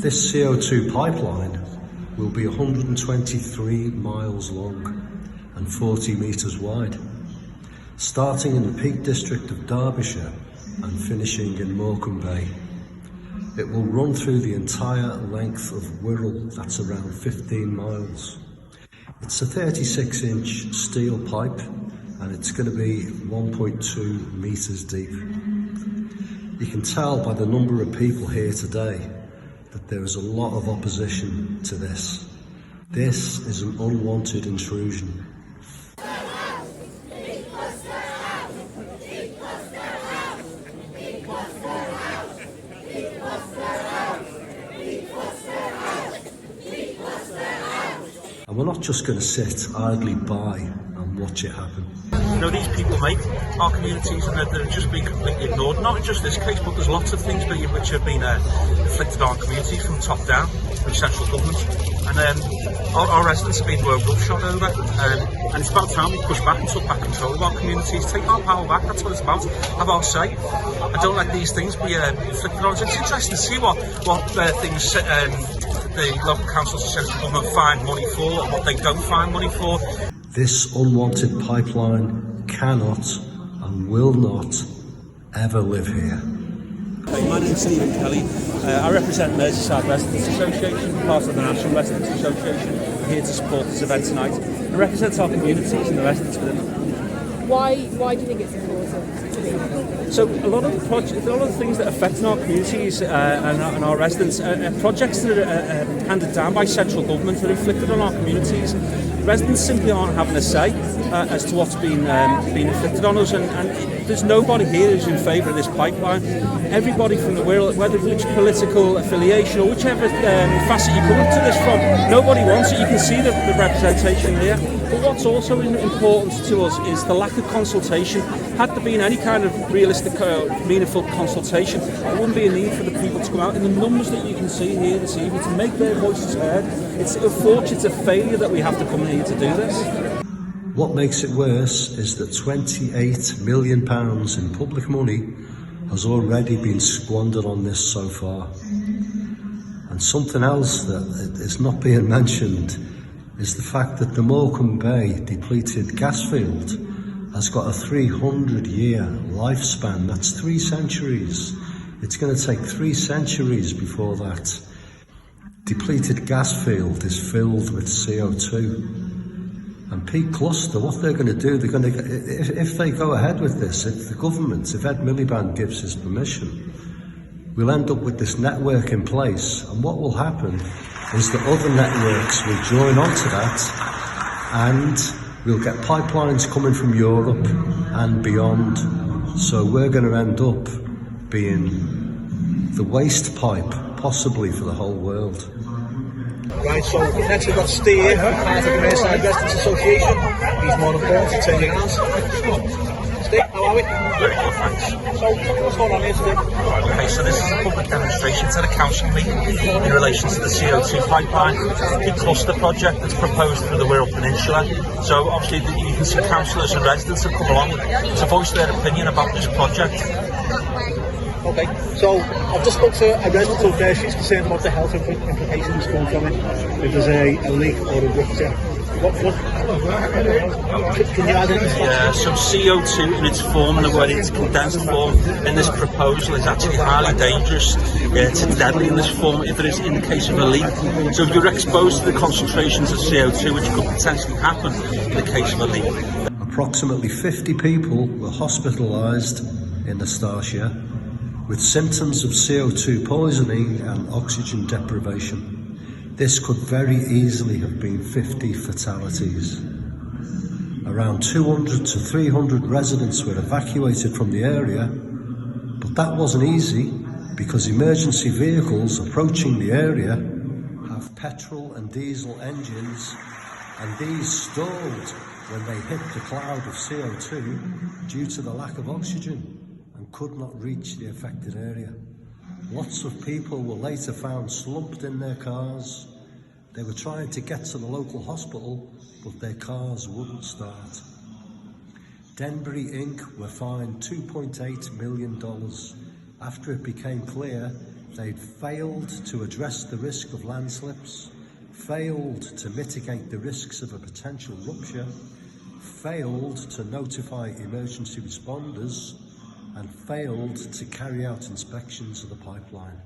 This CO2 pipeline will be 123 miles long and 40 metres wide, starting in the Peak District of Derbyshire and finishing in Morecambe Bay. It will run through the entire length of Wirral, that's around 15 miles. It's a 36-inch steel pipe and it's going to be 1.2 metres deep. You can tell by the number of people here today that there is a lot of opposition to this. This is an unwanted intrusion. And we're not just going to sit idly by and watch it happen. You know, these people make our communities, and they're just being completely ignored. Not just this case, but there's lots of things which have been inflicted on our communities from top down, from central government. And our residents have been roughshod over, and it's about time we push back and took back control of our communities, take our power back. That's what it's about. Have our say. I don't let these things be inflicted on us. It's interesting to see what things the local councils and central government find money for, and what they don't find money for. This unwanted pipeline cannot and will not ever live here. My name is Stephen Kelly. I represent Merseyside Residents Association, part of the National Residents Association. I'm here to support this event tonight. I represent our communities and the residents within them. Why do you think it's important? So a lot of the things that affect our communities and our residents are projects that are handed down by central government that are inflicted on our communities. Residents simply aren't having a say as to what's been inflicted on us, and there's nobody here who's in favour of this pipeline. Everybody from the Wirral, whether which political affiliation or whichever facet you come up to this from, nobody wants it. You can see the representation here. But what's also important to us is the lack of consultation. Had there been any kind of realistic, meaningful consultation, there wouldn't be a need for the people to come out in the numbers that you can see here this evening to make their voices heard. It's unfortunate, it's a failure that we have to come here to do this. What makes it worse is that £28 million in public money has already been squandered on this so far. And something else that is not being mentioned is the fact that the Morecambe Bay depleted gas field has got a 300-year lifespan. That's 3 centuries. It's going to take 3 centuries before that depleted gas field is filled with CO2. And Peak Cluster, what they're going to do, they're going to, if they go ahead with this, if the government, if Ed Miliband gives his permission, we'll end up with this network in place. And what will happen is that other networks will join onto that, and we'll get pipelines coming from Europe and beyond. So we're going to end up being the waste pipe, possibly for the whole world. Right, so next we've got Steve, part of the Merseyside Residents Association. He's more than welcome to turn your hands. Steve, how are we? Very good, thanks. So, what's going on here today? Okay, so this is a public demonstration to the council meeting in relation to the CO2 pipeline, the cluster project that's proposed through the Wirral Peninsula. So obviously you can see councillors and residents have come along to voice their opinion about this project. Okay, so I've just spoke to a resident over there. She's concerned about the health implications going from it. If there's a leak or a rupture. Can you add anything? Yeah, so CO2 in its form and the way it's condensed form in this proposal is actually highly dangerous. It's deadly in this form if it is in the case of a leak. So if you're exposed to the concentrations of CO2 which could potentially happen in the case of a leak. Approximately 50 people were hospitalised in Nasturtia with symptoms of CO2 poisoning and oxygen deprivation. This could very easily have been 50 fatalities. Around 200 to 300 residents were evacuated from the area, but that wasn't easy because emergency vehicles approaching the area have petrol and diesel engines, and these stalled when they hit the cloud of CO2 due to the lack of oxygen and could not reach the affected area. Lots of people were later found slumped in their cars. They were trying to get to the local hospital, but their cars wouldn't start. Denbury Inc. were fined $2.8 million after it became clear they'd failed to address the risk of landslips, failed to mitigate the risks of a potential rupture, failed to notify emergency responders, and failed to carry out inspections of the pipeline.